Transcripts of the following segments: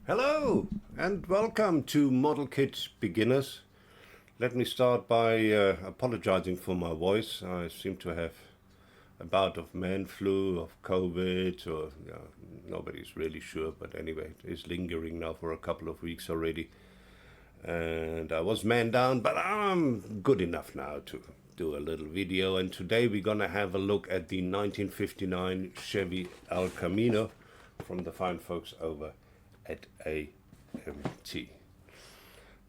Hello and welcome to Model Kit Beginners. Let me start by apologizing for my voice. I seem to have a bout of man flu, of COVID, or nobody's really sure, but anyway, it is lingering now for a couple of weeks already. And I was man down, but I'm good enough now to do a little video. And today we're gonna have a look at the 1959 Chevy El Camino from the fine folks over at AMT.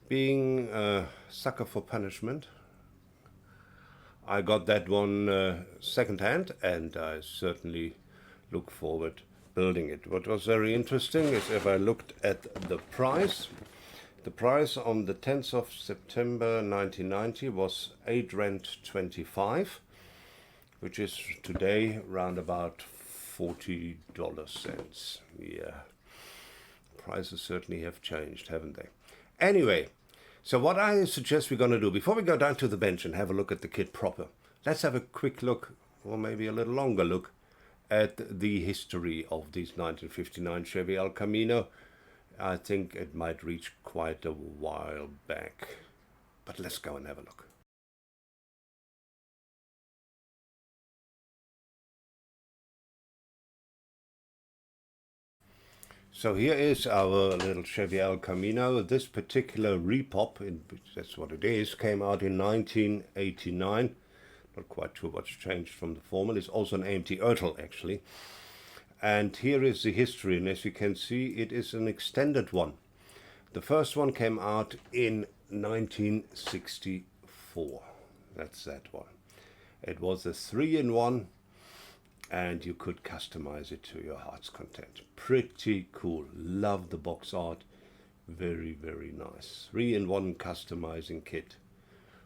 Being a sucker for punishment, I got that one second-hand, and I certainly look forward building it. What was very interesting is if I looked at the price on the 10th of September 1990 was 8 Rand 25, which is today round about $40 cents. Yeah. Prices certainly have changed, haven't they? Anyway, so what I suggest we're going to do, before we go down to the bench and have a look at the kit proper, let's have a quick look, or maybe a little longer look, at the history of this 1959 Chevy El Camino. I think it might reach quite a while back, but let's go and have a look. So here is our little Chevy El Camino. This particular repop, that's what it is, came out in 1989. Not quite sure what's changed from the former. It's also an AMT Ertl, actually. And here is the history, and as you can see, it is an extended one. The first one came out in 1964. That's that one. It was a 3-in-1. And you could customize it to your heart's content. Pretty cool. Love the box art. Very, very nice. 3-in-1 customizing kit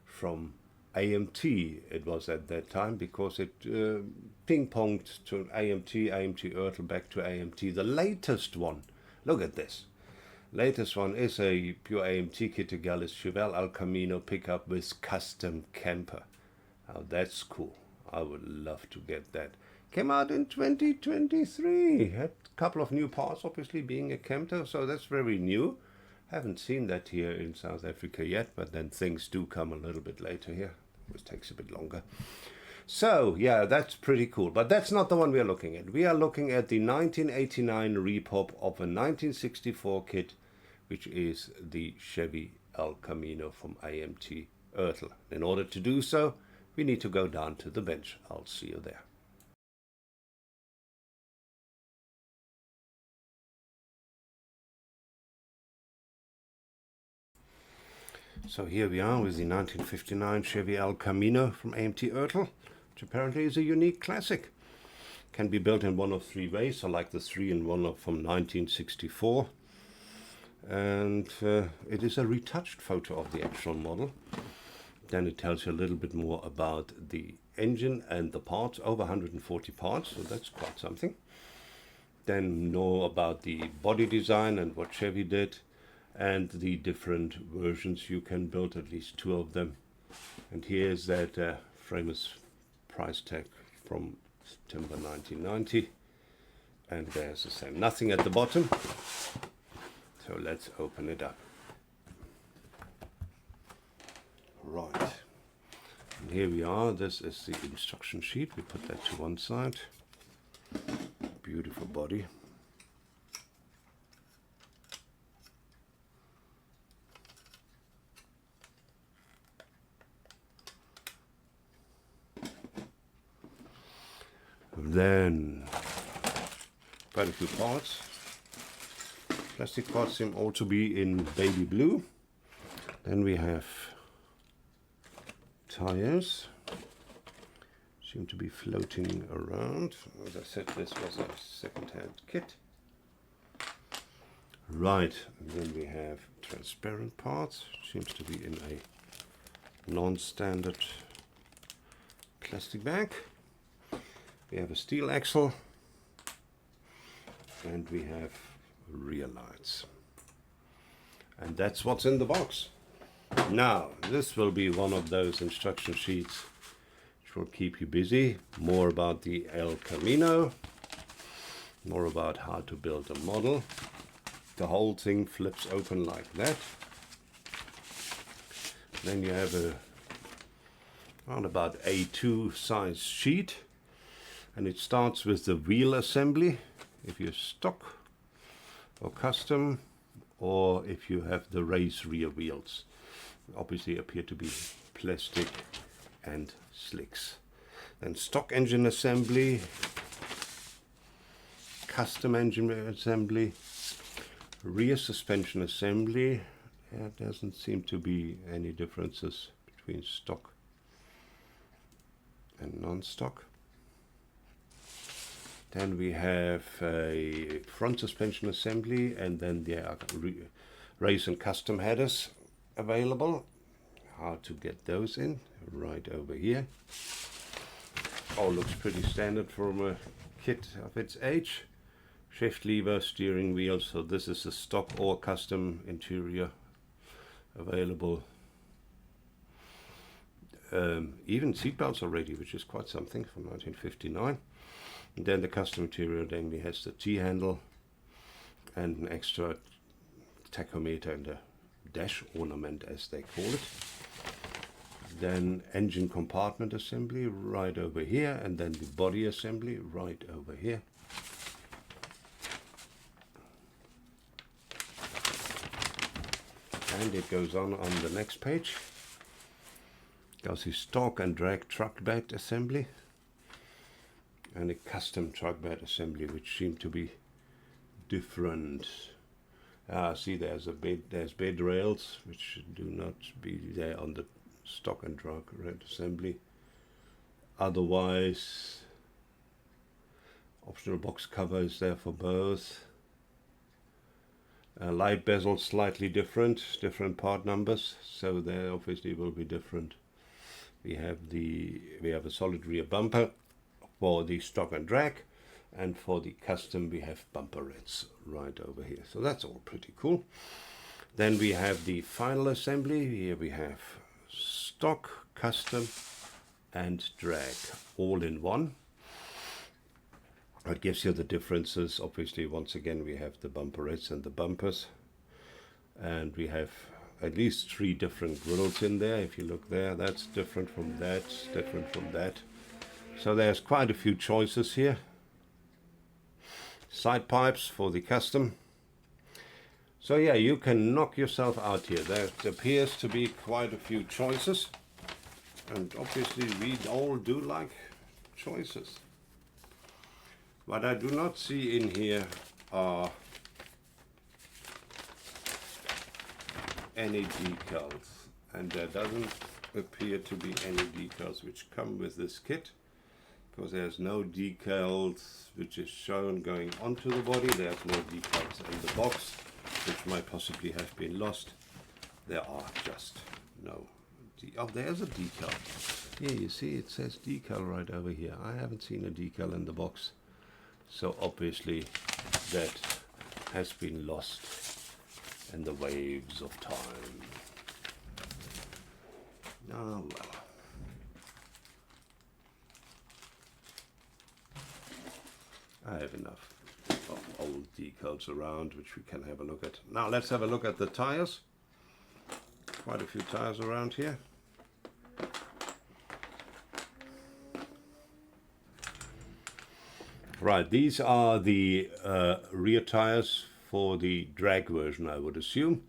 from AMT. It was at that time because it ping-ponged to AMT Ertl, back to AMT. The latest one, look at this. Latest one is a pure AMT kit, again, is Chevy El Camino pickup with custom camper. Now that's cool. I would love to get that. Came out in 2023. Had a couple of new parts, obviously, being a camper, so that's very new. Haven't seen that here in South Africa yet, but then things do come a little bit later here, which takes a bit longer. So, yeah, that's pretty cool. But that's not the one we are looking at. We are looking at the 1989 repop of a 1964 kit, which is the Chevy El Camino from AMT Ertl. In order to do so, we need to go down to the bench. I'll see you there. So here we are with the 1959 Chevy El Camino from AMT Ertl, which apparently is a unique classic. Can be built in one of 3 ways, so like the 3-in-1 from 1964. And it is a retouched photo of the actual model. Then it tells you a little bit more about the engine and the parts, over 140 parts, so that's quite something. Then know about the body design and what Chevy did, and the different versions you can build, at least 2 of them. And here's that famous price tag from September 1990, and there's the same, nothing at the bottom. So let's open it up. Right, and here we are. This is the instruction sheet. We put that to one side. Beautiful body. Then quite a few parts. Plastic parts seem all to be in baby blue. Then we have tires. Seem to be floating around. As I said, this was a second-hand kit. Right, and then we have transparent parts. Seems to be in a non-standard plastic bag. We have a steel axle, and we have rear lights. And that's what's in the box. Now, this will be one of those instruction sheets which will keep you busy. More about the El Camino, more about how to build a model. the whole thing flips open like that. Then you have a around about A2 size sheet, and it starts with the wheel assembly if you're stock or custom, or if you have the race rear wheels. Obviously appear to be plastic and slicks. Then stock engine assembly, custom engine assembly, rear suspension assembly. There doesn't seem to be any differences between stock and non-stock. Then we have a front suspension assembly, and then there are race and custom headers available. How to get those in? Right over here. All looks pretty standard from a kit of its age. Shift lever, steering wheel, so this is a stock or custom interior available. Even seatbelts already, which is quite something, from 1959. And then the custom interior mainly has the T-handle and an extra tachometer and a dash ornament, as they call it. Then engine compartment assembly right over here, and then the body assembly right over here. And it goes on the next page. Goes the stock and drag truck bed assembly, and a custom truck bed assembly, which seem to be different. See, there's bed rails, which should do not be there on the stock and truck bed assembly. Otherwise, optional box cover is there for both. Light bezel slightly different part numbers, so there obviously will be different. We have a solid rear bumper for the stock and drag, and for the custom we have bumperettes right over here. So that's all pretty cool. Then we have the final assembly. Here we have stock, custom and drag all in one. It gives you the differences. Obviously, once again, we have the bumperettes and the bumpers, and we have at least 3 different grills in there. If you look there, that's different from that, different from that. So there's quite a few choices here. Side pipes for the custom. So yeah, you can knock yourself out here. There appears to be quite a few choices, and obviously we all do like choices. What I do not see in here are any decals, and there doesn't appear to be any decals which come with this kit, because there's no decals which is shown going onto the body. There's no decals in the box, which might possibly have been lost. There are just no. Oh, there's a decal. Here you see it says decal right over here. I haven't seen a decal in the box, so obviously that has been lost in the waves of time. Oh well. I have enough of old decals around which we can have a look at. Now let's have a look at the tires. Quite a few tires around here. Right, these are the rear tires for the drag version, I would assume.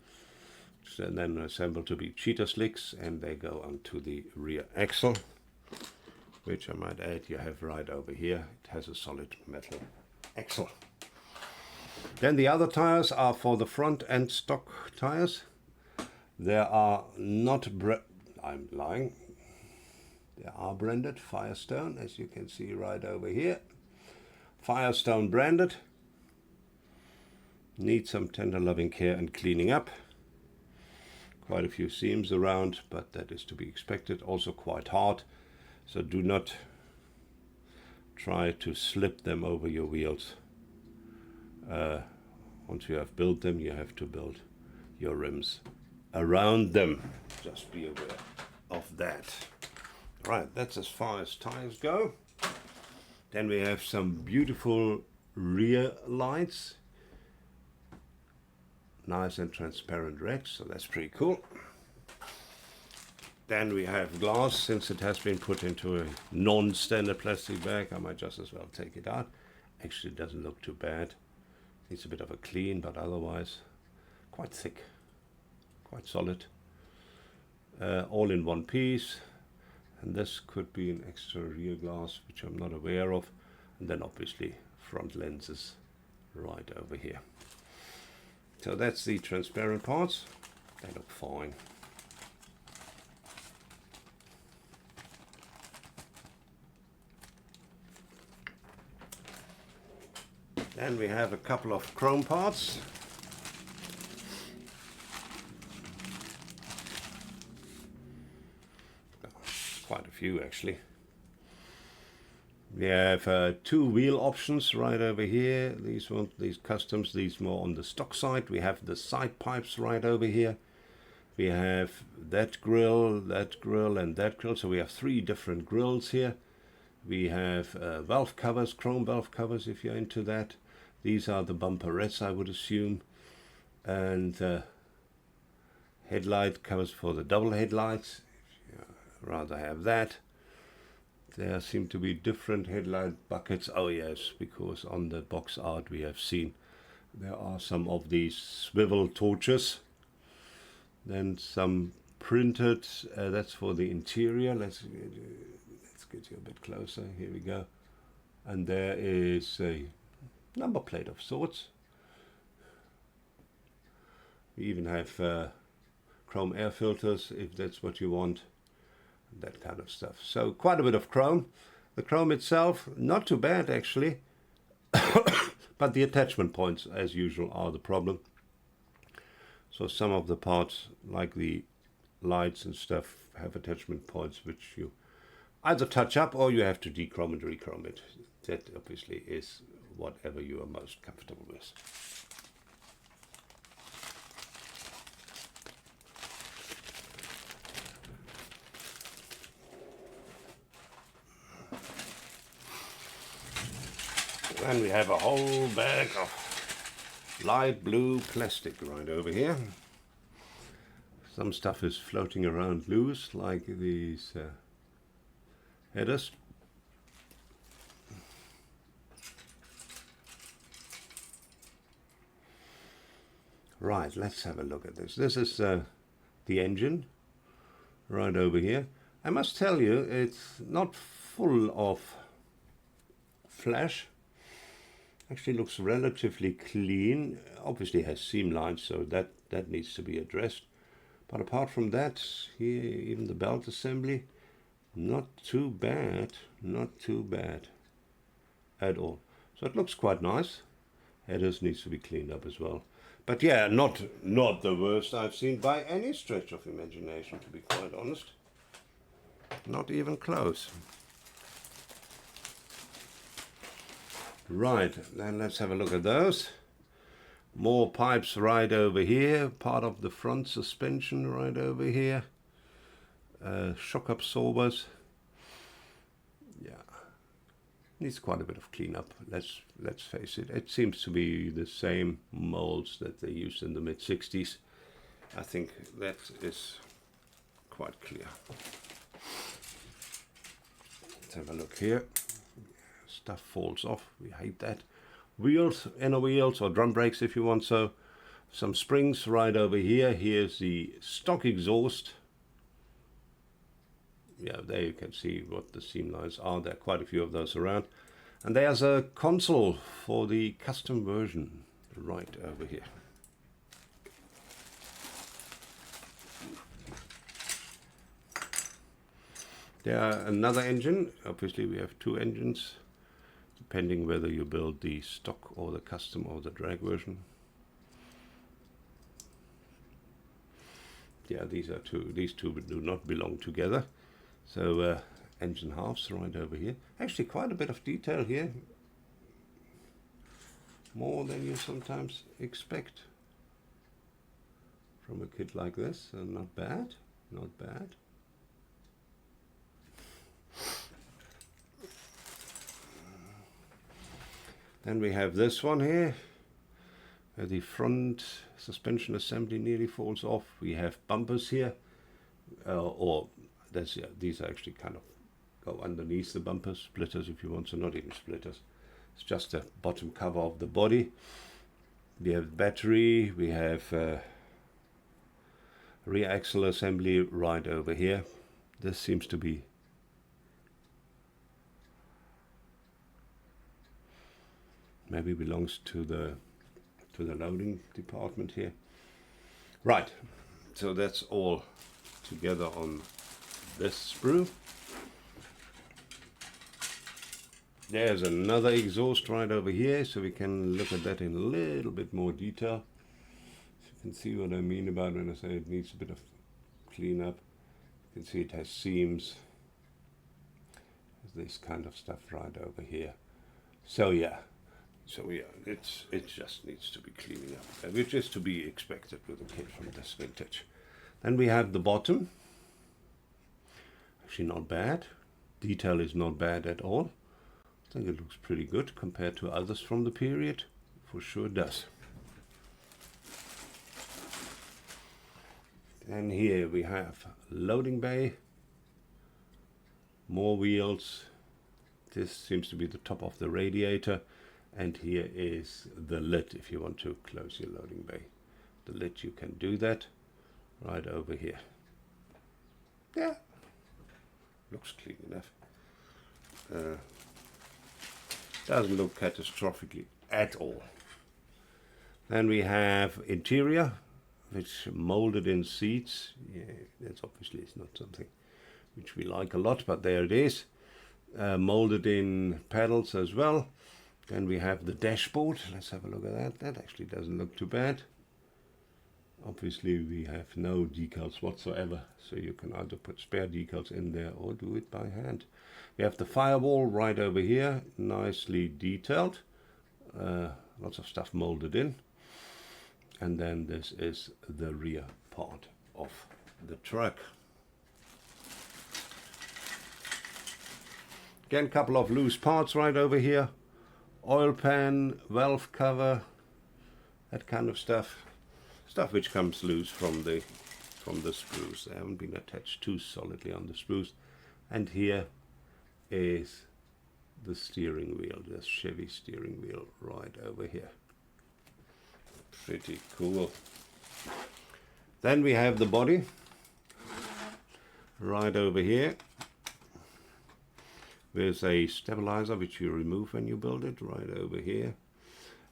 So then assembled to be cheetah slicks, and they go onto the rear axle, which I might add you have right over here. It has a solid metal axle. Then the other tires are for the front and stock tires. There are not I'm lying. They are branded Firestone, as you can see right over here. Firestone branded. Need some tender loving care and cleaning up. Quite a few seams around, but that is to be expected. Also quite hard, so do not try to slip them over your wheels. Once you have built them, you have to build your rims around them. Just be aware of that. Right, that's as far as tires go. Then we have some beautiful rear lights. nice and transparent red, so that's pretty cool. Then we have glass. Since it has been put into a non-standard plastic bag, I might just as well take it out. Actually, it doesn't look too bad. Needs a bit of a clean, but otherwise quite thick, quite solid. All in one piece. And this could be an extra rear glass, which I'm not aware of. And then obviously front lenses right over here. So that's the transparent parts. They look fine. Then we have a couple of chrome parts. Quite a few actually. We have two wheel options right over here. These customs, these more on the stock side. We have the side pipes right over here. We have that grill, and that grill. So we have three different grills here. We have valve covers, chrome valve covers if you're into that. These are the bumperettes, I would assume. And headlight covers for the double headlights, if you rather have that. There seem to be different headlight buckets. Oh yes, because on the box art we have seen there are some of these swivel torches. Then some printed, that's for the interior. Let's get you a bit closer. Here we go. And there is a number plate of sorts. We even have chrome air filters if that's what you want, that kind of stuff. So quite a bit of chrome. The chrome itself, not too bad actually, but the attachment points as usual are the problem. So some of the parts like the lights and stuff have attachment points which you either touch up or you have to dechrome and rechrome it. That obviously is whatever you are most comfortable with. Then we have a whole bag of light blue plastic right over here. Some stuff is floating around loose, like these headers. Right, let's have a look at this. This is the engine right over here. I must tell you, it's not full of flash. Actually looks relatively clean. Obviously has seam lines, so that needs to be addressed. But apart from that, here even the belt assembly, not too bad at all. So it looks quite nice. Headers needs to be cleaned up as well. But yeah, not the worst I've seen by any stretch of imagination, to be quite honest. Not even close. Right, then let's have a look at those. More pipes right over here, part of the front suspension right over here. Shock absorbers. Yeah, needs quite a bit of cleanup. Let's face it. It seems to be the same molds that they used in the mid-60s. I think that is quite clear. Let's have a look here. Stuff falls off. We hate that. Wheels, inner wheels or drum brakes if you want. So some springs right over here. Here's the stock exhaust. Yeah, there you can see what the seam lines are. There are quite a few of those around. And there's a console for the custom version right over here. There are another engine. Obviously we have two engines, depending whether you build the stock or the custom or the drag version. Yeah, these two do not belong together. So engine halves right over here. Actually quite a bit of detail here. More than you sometimes expect from a kit like this. So not bad, not bad. Then we have this one here. The front suspension assembly nearly falls off. We have bumpers here, these are actually kind of go underneath the bumpers, splitters if you want, so not even splitters. It's just the bottom cover of the body. We have battery, we have rear axle assembly right over here. This seems to be maybe belongs to the loading department here. Right, so that's all together on this sprue. There's another exhaust right over here, so we can look at that in a little bit more detail. So you can see what I mean about when I say it needs a bit of cleanup. You can see it has seams. There's this kind of stuff right over here. So yeah, it just needs to be cleaning up, which is to be expected with a kit from this vintage. Then we have the bottom. Actually not bad. Detail is not bad at all. I think it looks pretty good compared to others from the period. For sure does. And here we have loading bay, more wheels. This seems to be the top of the radiator, and here is the lid if you want to close your loading bay. The lid, you can do that right over here. Yeah, looks clean enough. Doesn't look catastrophically at all. Then we have interior, which molded in seats. Yeah, that's obviously it's not something which we like a lot, but there it is. Molded in pedals as well. Then we have the dashboard. Let's have a look at that. That actually doesn't look too bad. Obviously we have no decals whatsoever, so you can either put spare decals in there or do it by hand. We have the firewall right over here, nicely detailed. Lots of stuff molded in. And then this is the rear part of the truck. Again, a couple of loose parts right over here. Oil pan, valve cover, that kind of stuff. Stuff which comes loose from the sprues. They haven't been attached too solidly on the sprues. And here is the steering wheel, the Chevy steering wheel right over here. Pretty cool. Then we have the body right over here. There's a stabilizer which you remove when you build it right over here.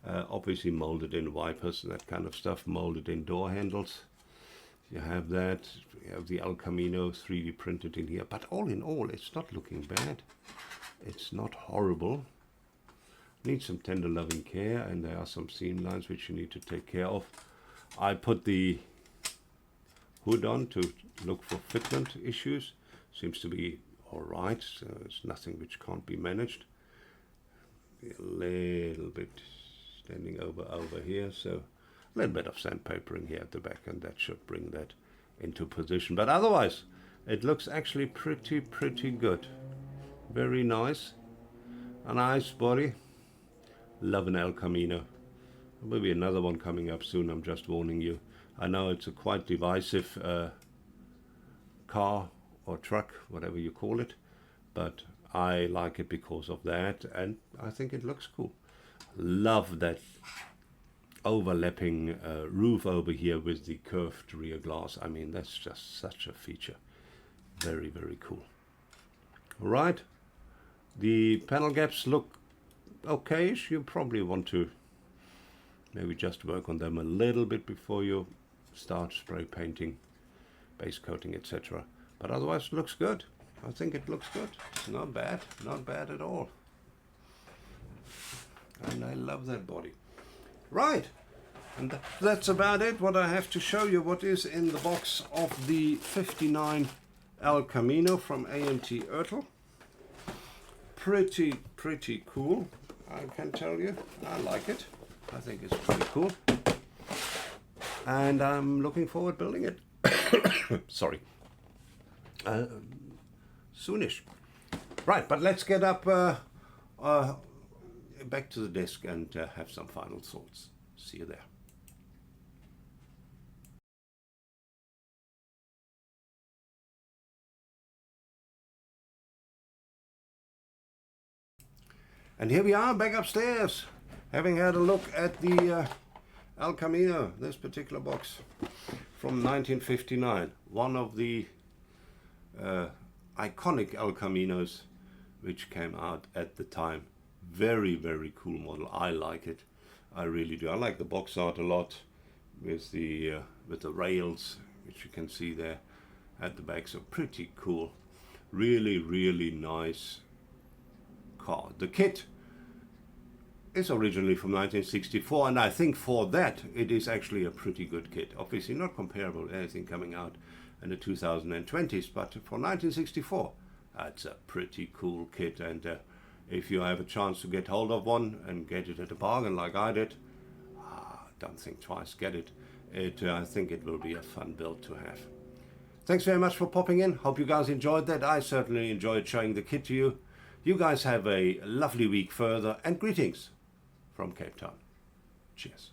Obviously molded in wipers and that kind of stuff, molded in door handles. You have that. You have the El Camino 3D printed in here. But all in all, it's not looking bad. It's not horrible. Needs some tender loving care, and there are some seam lines which you need to take care of. I put the hood on to look for fitment issues. Seems to be alright, so it's nothing which can't be managed. A little bit standing over here, so a little bit of sandpapering here at the back, and that should bring that into position. But otherwise, it looks actually pretty good. Very nice. A nice body. Love an El Camino. There will be another one coming up soon, I'm just warning you. I know it's a quite divisive car or truck, whatever you call it, but I like it because of that, and I think it looks cool. Love that overlapping roof over here with the curved rear glass. I mean, that's just such a feature. Very cool. All right, the panel gaps look okay-ish. You probably want to maybe just work on them a little bit before you start spray painting, base coating, etc. But otherwise it looks good. I think it looks good. It's not bad at all. And I love that body. Right, and that's about it. What I have to show you, what is in the box of the 59 El Camino from AMT Ertl. Pretty cool, I can tell you. I like it. I think it's pretty cool. And I'm looking forward building it. Sorry. Soonish. Right, but let's get up back to the desk and have some final thoughts. See you there. And here we are back upstairs, having had a look at the El Camino, this particular box from 1959. One of the iconic El Caminos which came out at the time. Very, very cool model. I like it. I really do. I like the box art a lot with the rails, which you can see there at the back. So pretty cool. Really, really nice car. The kit is originally from 1964, and I think for that it is actually a pretty good kit. Obviously not comparable to anything coming out in the 2020s, but for 1964 that's a pretty cool kit. And if you have a chance to get hold of one and get it at a bargain like I did, don't think twice, get it. I think it will be a fun build to have. Thanks very much for popping in. Hope you guys enjoyed that. I certainly enjoyed showing the kit to you. You guys have a lovely week further, and greetings from Cape Town. Cheers.